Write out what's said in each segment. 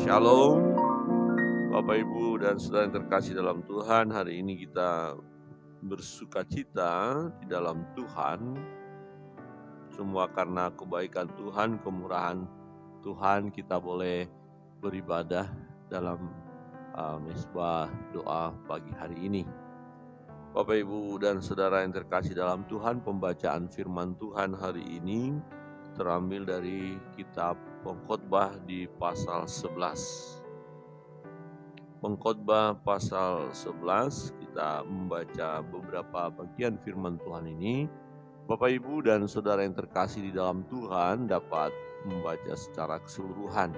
Shalom, Bapak Ibu dan saudara yang terkasih dalam Tuhan. Hari ini kita bersukacita di dalam Tuhan. Semua karena kebaikan Tuhan, kemurahan Tuhan, kita boleh beribadah dalam mesbah doa pagi hari ini. Bapak Ibu dan saudara yang terkasih dalam Tuhan, pembacaan firman Tuhan hari ini terambil dari kitab Pengkhotbah di pasal 11. Pengkhotbah pasal 11, kita membaca beberapa bagian firman Tuhan ini. Bapak Ibu dan saudara yang terkasih di dalam Tuhan dapat membaca secara keseluruhan.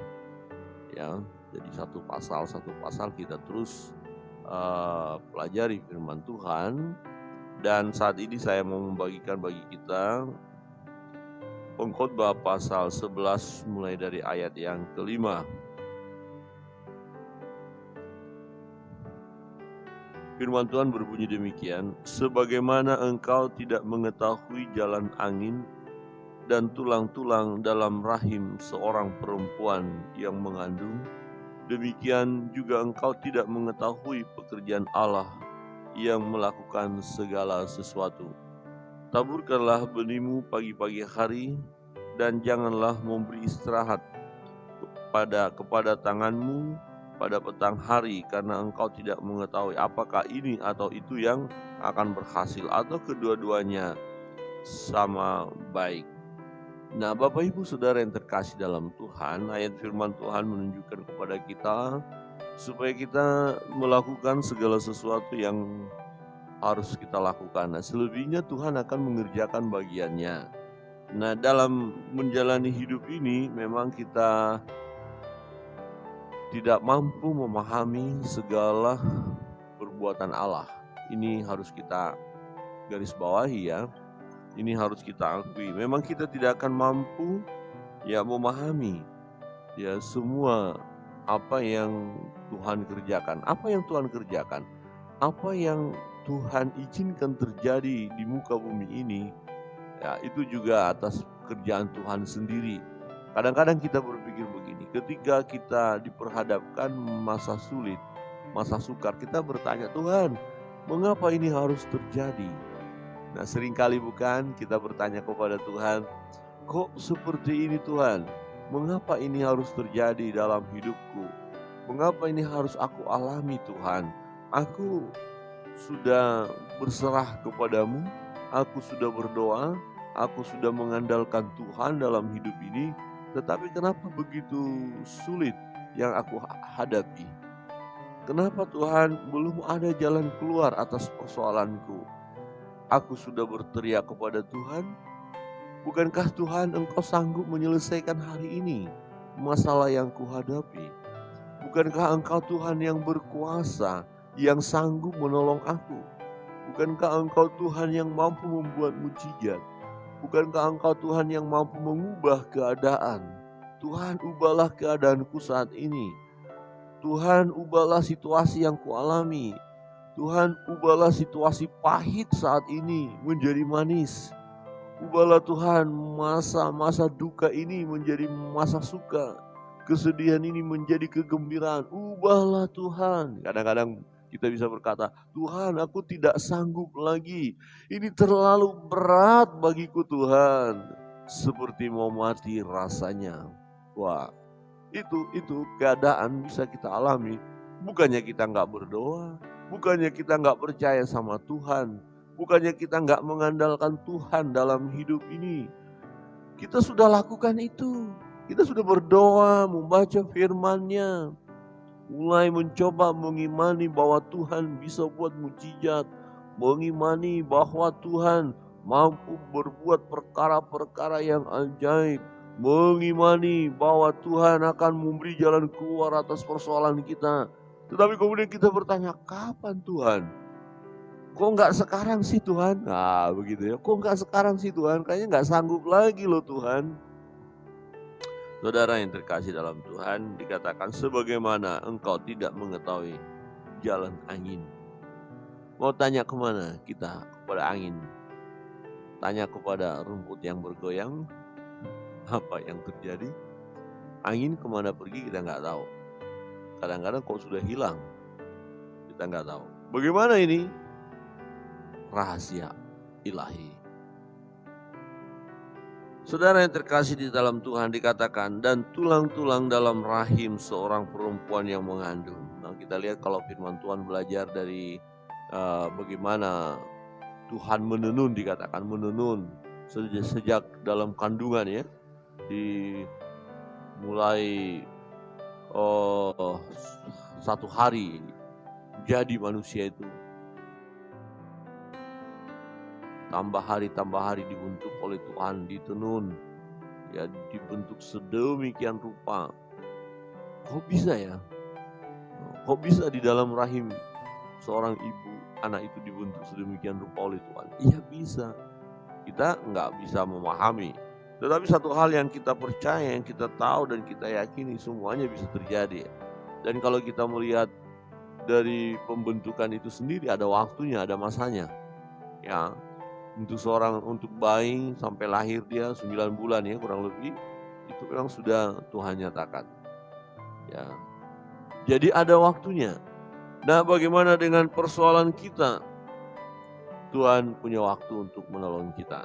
Ya, jadi satu pasal kita terus pelajari firman Tuhan. Dan saat ini saya mau membagikan bagi kita Pengkhotbah pasal 11 mulai dari ayat yang kelima. Firman Tuhan berbunyi demikian, sebagaimana engkau tidak mengetahui jalan angin dan tulang-tulang dalam rahim seorang perempuan yang mengandung, demikian juga engkau tidak mengetahui pekerjaan Allah yang melakukan segala sesuatu. Taburkanlah benihmu pagi-pagi hari dan janganlah memberi istirahat kepada tanganmu pada petang hari, karena engkau tidak mengetahui apakah ini atau itu yang akan berhasil atau kedua-duanya sama baik. Nah, Bapak Ibu Saudara yang terkasih dalam Tuhan, ayat firman Tuhan menunjukkan kepada kita supaya kita melakukan segala sesuatu yang harus kita lakukan. Nah, selebihnya Tuhan akan mengerjakan bagiannya. Nah, dalam menjalani hidup ini memang kita tidak mampu memahami segala perbuatan Allah. Ini harus kita garis bawahi ya. Ini harus kita akui. Memang kita tidak akan mampu memahami semua apa yang Tuhan kerjakan. Apa yang Tuhan kerjakan? Apa yang Tuhan izinkan terjadi di muka bumi ini? Ya, itu juga atas kerjaan Tuhan sendiri. Kadang-kadang kita berpikir begini, ketika kita diperhadapkan masa sulit, masa sukar, kita bertanya, Tuhan, mengapa ini harus terjadi? Nah, seringkali bukan kita bertanya kepada Tuhan, kok seperti ini Tuhan? Mengapa ini harus terjadi dalam hidupku? Mengapa ini harus aku alami Tuhan? Aku sudah berserah kepadamu, aku sudah berdoa, aku sudah mengandalkan Tuhan dalam hidup ini, tetapi kenapa begitu sulit yang aku hadapi? Kenapa Tuhan belum ada jalan keluar atas persoalanku? Aku sudah berteriak kepada Tuhan, bukankah Tuhan engkau sanggup menyelesaikan hari ini masalah yang kuhadapi? Bukankah engkau Tuhan yang berkuasa, yang sanggup menolong aku? Bukankah engkau Tuhan yang mampu membuat mujizat? Bukankah engkau Tuhan yang mampu mengubah keadaan? Tuhan, ubahlah keadaanku saat ini. Tuhan, ubahlah situasi yang kualami. Tuhan, ubahlah situasi pahit saat ini menjadi manis. Ubahlah Tuhan masa-masa duka ini menjadi masa suka. Kesedihan ini menjadi kegembiraan. Ubahlah Tuhan. Kadang-kadang kita bisa berkata, Tuhan, aku tidak sanggup lagi. Ini terlalu berat bagiku Tuhan. Seperti mau mati rasanya. Wah, itu keadaan bisa kita alami. Bukannya kita nggak berdoa, bukannya kita nggak percaya sama Tuhan, bukannya kita nggak mengandalkan Tuhan dalam hidup ini. Kita sudah lakukan itu. Kita sudah berdoa, membaca firman-Nya, mulai mencoba mengimani bahwa Tuhan bisa buat mujizat, mengimani bahwa Tuhan mampu berbuat perkara-perkara yang ajaib, mengimani bahwa Tuhan akan memberi jalan keluar atas persoalan kita. Tetapi kemudian kita bertanya, kapan Tuhan? Kok nggak sekarang sih Tuhan? Nah begitu ya, kok nggak sekarang sih Tuhan? Kayaknya nggak sanggup lagi loh Tuhan. Saudara yang terkasih dalam Tuhan, dikatakan sebagaimana engkau tidak mengetahui jalan angin. Mau tanya kemana kita? Kepada angin. Tanya kepada rumput yang bergoyang, apa yang terjadi? Angin kemana pergi kita nggak tahu. kadang-kadang kok sudah hilang. Kita nggak tahu. Bagaimana ini? Rahasia ilahi. Saudara yang terkasih di dalam Tuhan, dikatakan, dan tulang-tulang dalam rahim seorang perempuan yang mengandung. Nah, kita lihat kalau firman Tuhan belajar dari bagaimana Tuhan menenun, dikatakan menenun sejak dalam kandungan ya, mulai 1 hari jadi manusia itu. Tambah hari dibentuk oleh Tuhan, ditenun, ya dibentuk sedemikian rupa. Kok bisa ya? Kok bisa di dalam rahim seorang ibu, anak itu dibentuk sedemikian rupa oleh Tuhan? Iya bisa. Kita nggak bisa memahami. Tetapi satu hal yang kita percaya, yang kita tahu dan kita yakini, semuanya bisa terjadi. Dan kalau kita melihat dari pembentukan itu sendiri, ada waktunya, ada masanya. Ya, untuk bayi sampai lahir dia 9 bulan ya kurang lebih, itu memang sudah Tuhan nyatakan. Ya. Jadi ada waktunya. Nah, bagaimana dengan persoalan kita? Tuhan punya waktu untuk menolong kita.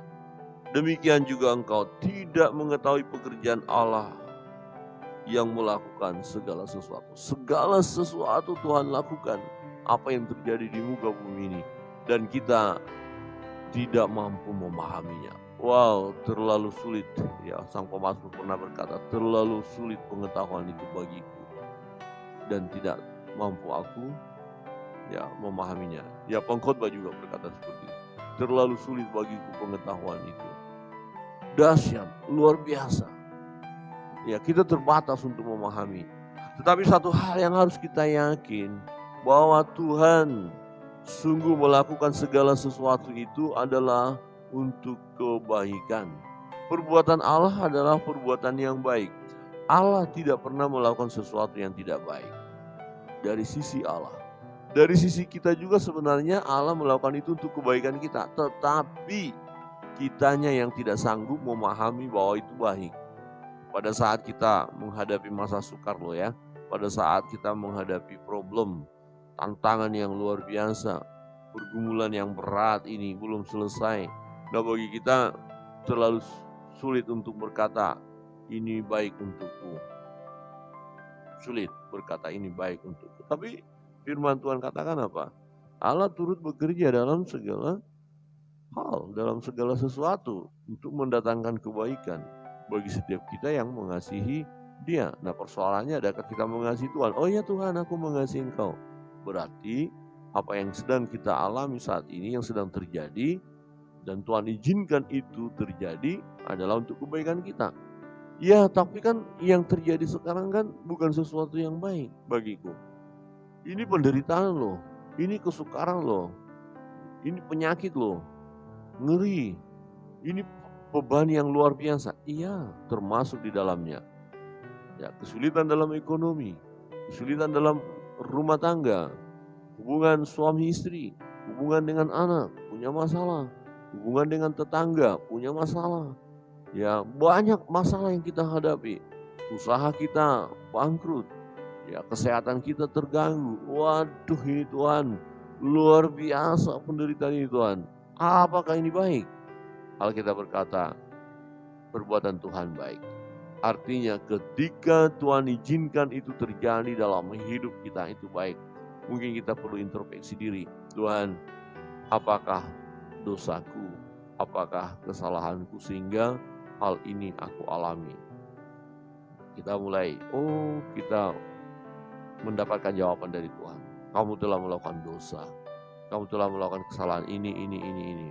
Demikian juga engkau tidak mengetahui pekerjaan Allah yang melakukan segala sesuatu. Segala sesuatu Tuhan lakukan. Apa yang terjadi di muka bumi ini. Dan kita tidak mampu memahaminya. Wow, terlalu sulit. Ya, sang pemazmur pernah berkata, terlalu sulit pengetahuan itu bagiku. Dan tidak mampu aku memahaminya. Ya, pengkhotbah juga berkata seperti itu. Terlalu sulit bagiku pengetahuan itu. Dahsyat, luar biasa. Ya, kita terbatas untuk memahami. Tetapi satu hal yang harus kita yakin, bahwa Tuhan sungguh melakukan segala sesuatu itu adalah untuk kebaikan. Perbuatan Allah adalah perbuatan yang baik. Allah tidak pernah melakukan sesuatu yang tidak baik. Dari sisi Allah. Dari sisi kita juga sebenarnya Allah melakukan itu untuk kebaikan kita. Tetapi kitanya yang tidak sanggup memahami bahwa itu baik. Pada saat kita menghadapi masa sukar loh ya. Pada saat kita menghadapi problem, tantangan yang luar biasa, pergumulan yang berat ini belum selesai. Nah, bagi kita terlalu sulit untuk berkata, ini baik untukku. Sulit berkata ini baik untukku. Tapi firman Tuhan katakan apa? Allah turut bekerja dalam segala hal, dalam segala sesuatu untuk mendatangkan kebaikan bagi setiap kita yang mengasihi Dia. Nah, persoalannya adakah kita mengasihi Tuhan? Oh ya Tuhan, aku mengasihi Engkau. Berarti apa yang sedang kita alami saat ini, yang sedang terjadi, dan Tuhan izinkan itu terjadi adalah untuk kebaikan kita. Ya, tapi kan yang terjadi sekarang kan bukan sesuatu yang baik bagiku. Ini penderitaan loh, ini kesukaran loh, ini penyakit loh, ngeri, ini beban yang luar biasa. Iya, termasuk di dalamnya. Ya, kesulitan dalam ekonomi, kesulitan dalam rumah tangga, hubungan suami istri, hubungan dengan anak punya masalah, hubungan dengan tetangga punya masalah. Ya, banyak masalah yang kita hadapi. Usaha kita bangkrut. Ya, kesehatan kita terganggu. Waduh, ini Tuhan, luar biasa penderitaan ini Tuhan. Apakah ini baik? Alkitab berkata, perbuatan Tuhan baik. Artinya ketika Tuhan izinkan itu terjadi dalam hidup kita, itu baik. Mungkin kita perlu introspeksi diri. Tuhan, apakah dosaku? Apakah kesalahanku sehingga hal ini aku alami? Kita mulai, kita mendapatkan jawaban dari Tuhan. Kamu telah melakukan dosa. Kamu telah melakukan kesalahan ini.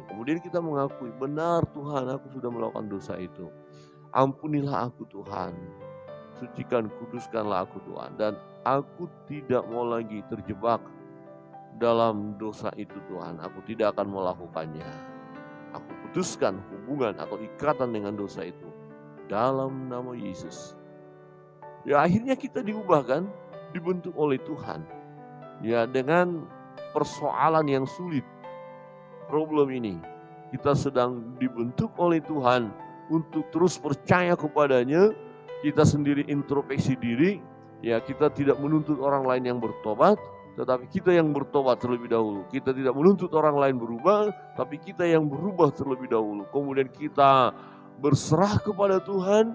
Kemudian kita mengakui, benar Tuhan, aku sudah melakukan dosa itu. Ampunilah aku Tuhan. Sucikan, kuduskanlah aku Tuhan. Dan aku tidak mau lagi terjebak dalam dosa itu Tuhan. Aku tidak akan melakukannya. Aku putuskan hubungan atau ikatan dengan dosa itu. Dalam nama Yesus. Ya, akhirnya kita diubahkan, dibentuk oleh Tuhan. Ya, dengan persoalan yang sulit, problem ini, kita sedang dibentuk oleh Tuhan untuk terus percaya kepadanya. Kita sendiri introspeksi diri, Ya, kita tidak menuntut orang lain yang bertobat, tetapi kita yang bertobat terlebih dahulu. Kita tidak menuntut orang lain berubah, tapi kita yang berubah terlebih dahulu. Kemudian kita berserah kepada Tuhan,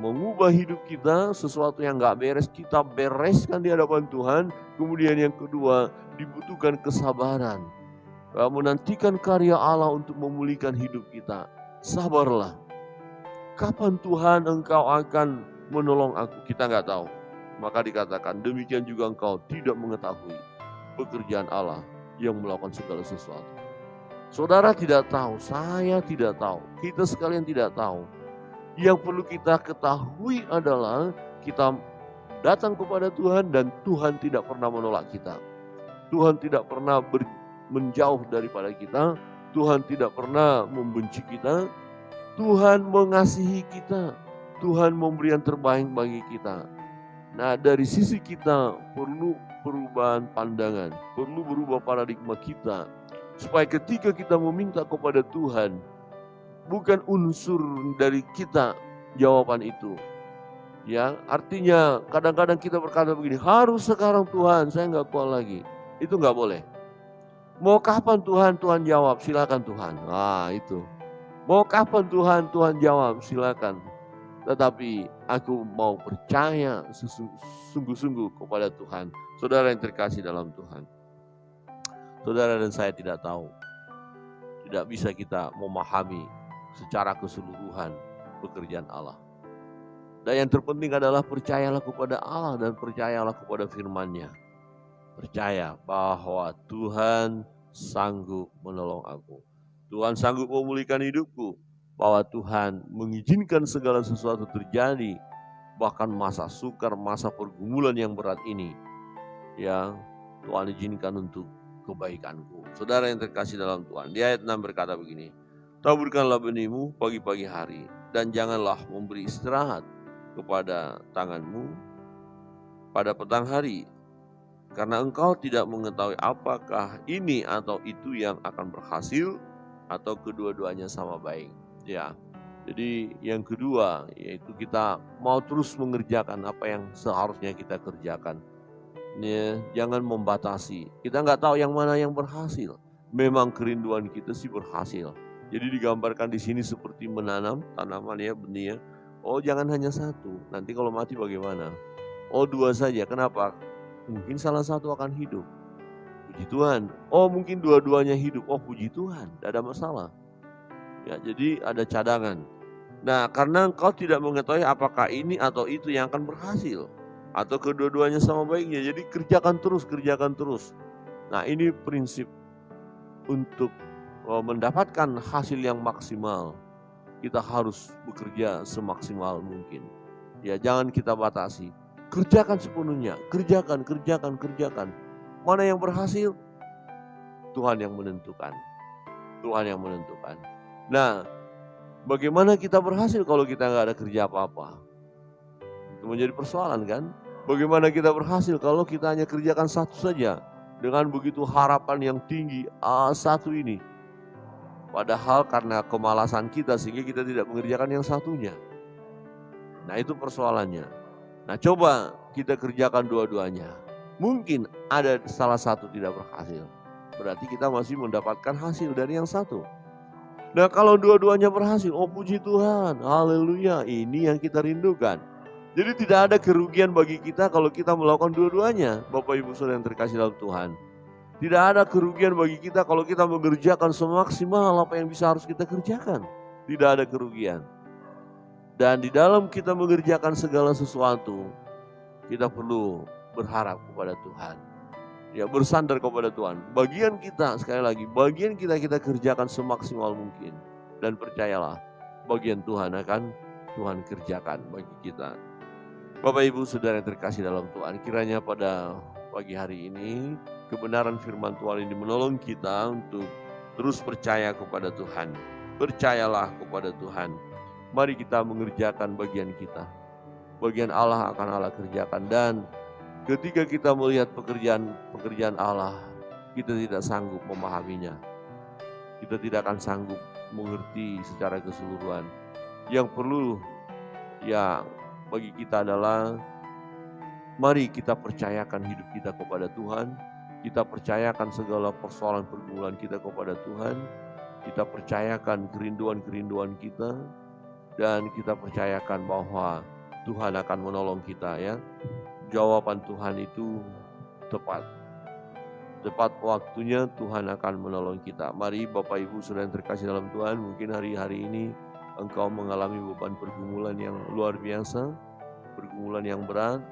mengubah hidup kita, sesuatu yang gak beres, kita bereskan di hadapan Tuhan. Kemudian yang kedua, dibutuhkan kesabaran. Menantikan karya Allah untuk memulihkan hidup kita. Sabarlah. Kapan Tuhan engkau akan menolong aku? Kita gak tahu. Maka dikatakan demikian juga engkau tidak mengetahui pekerjaan Allah yang melakukan segala sesuatu. Saudara tidak tahu, saya tidak tahu, kita sekalian tidak tahu. Yang perlu kita ketahui adalah kita datang kepada Tuhan dan Tuhan tidak pernah menolak kita. Tuhan tidak pernah menjauh daripada kita. Tuhan tidak pernah membenci kita. Tuhan mengasihi kita. Tuhan memberi yang terbaik bagi kita. Nah, dari sisi kita perlu perubahan pandangan, perlu berubah paradigma kita, supaya ketika kita meminta kepada Tuhan, bukan unsur dari kita jawaban itu. Ya, artinya kadang-kadang kita berkata begini, harus sekarang Tuhan, saya nggak kuat lagi. Itu nggak boleh. Mau kapan Tuhan, Tuhan jawab, silakan Tuhan. Nah, itu. Mau kapan Tuhan, Tuhan jawab, silakan. Tetapi aku mau percaya sungguh-sungguh kepada Tuhan. Saudara yang terkasih dalam Tuhan. Saudara dan saya tidak tahu. Tidak bisa kita memahami secara keseluruhan pekerjaan Allah. Dan yang terpenting adalah percayalah kepada Allah dan percayalah kepada firman-Nya. Percaya bahwa Tuhan sanggup menolong aku. Tuhan sanggup memulihkan hidupku. Bahwa Tuhan mengizinkan segala sesuatu terjadi, bahkan masa sukar, masa pergumulan yang berat ini, ya Tuhan izinkan untuk kebaikanku. Saudara yang terkasih dalam Tuhan, di ayat 6 berkata begini, taburkanlah benihmu pagi-pagi hari, dan janganlah memberi istirahat kepada tanganmu pada petang hari, karena engkau tidak mengetahui apakah ini atau itu yang akan berhasil, atau kedua-duanya sama baik. Ya, jadi yang kedua yaitu kita mau terus mengerjakan apa yang seharusnya kita kerjakan. Ya, jangan membatasi. Kita nggak tahu yang mana yang berhasil. Memang kerinduan kita sih berhasil. Jadi digambarkan di sini seperti menanam tanaman ya, benih ya. Oh, jangan hanya satu. Nanti kalau mati bagaimana? Oh, dua saja. Kenapa? Mungkin salah satu akan hidup. Puji Tuhan. Oh, mungkin dua-duanya hidup. Oh, puji Tuhan. Tidak ada masalah. Ya, jadi ada cadangan. Nah, karena engkau tidak mengetahui apakah ini atau itu yang akan berhasil, atau kedua-duanya sama baiknya. Jadi kerjakan terus. Nah, ini prinsip untuk mendapatkan hasil yang maksimal. Kita harus bekerja semaksimal mungkin. Ya, jangan kita batasi. Kerjakan sepenuhnya. Kerjakan. Mana yang berhasil? Tuhan yang menentukan. Nah, bagaimana kita berhasil kalau kita nggak ada kerja apa-apa? Itu menjadi persoalan kan? Bagaimana kita berhasil kalau kita hanya kerjakan satu saja dengan begitu harapan yang tinggi, satu ini. Padahal karena kemalasan kita sehingga kita tidak mengerjakan yang satunya. Nah, itu persoalannya. Nah, coba kita kerjakan dua-duanya. Mungkin ada salah satu tidak berhasil. Berarti kita masih mendapatkan hasil dari yang satu. Nah, kalau dua-duanya berhasil, oh puji Tuhan, haleluya, ini yang kita rindukan. Jadi tidak ada kerugian bagi kita kalau kita melakukan dua-duanya, Bapak Ibu Saudara yang terkasih dalam Tuhan. Tidak ada kerugian bagi kita kalau kita mengerjakan semaksimal apa yang bisa harus kita kerjakan. Tidak ada kerugian. Dan di dalam kita mengerjakan segala sesuatu, kita perlu berharap kepada Tuhan. Ya, bersandar kepada Tuhan. Bagian kita, sekali lagi, bagian kita kerjakan semaksimal mungkin. Dan percayalah, bagian Tuhan akan Tuhan kerjakan bagi kita. Bapak Ibu Saudara yang terkasih dalam Tuhan, kiranya pada pagi hari ini, kebenaran firman Tuhan ini menolong kita untuk terus percaya kepada Tuhan. Percayalah kepada Tuhan. Mari kita mengerjakan bagian kita. Bagian Allah akan Allah kerjakan, dan ketika kita melihat pekerjaan Allah, kita tidak sanggup memahaminya. Kita tidak akan sanggup mengerti secara keseluruhan. Yang perlu ya bagi kita adalah Mari kita percayakan hidup kita kepada Tuhan. Kita percayakan segala persoalan pergumulan kita kepada Tuhan. Kita percayakan kerinduan-kerinduan kita. Dan kita percayakan bahwa Tuhan akan menolong kita ya. Jawaban Tuhan itu tepat. Tepat waktunya Tuhan akan menolong kita. Mari Bapak Ibu Saudara yang terkasih dalam Tuhan, mungkin hari-hari ini engkau mengalami beban pergumulan yang luar biasa, pergumulan yang berat.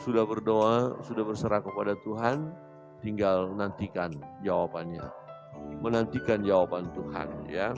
Sudah berdoa, sudah berserah kepada Tuhan, tinggal nantikan jawabannya. Menantikan jawaban Tuhan ya.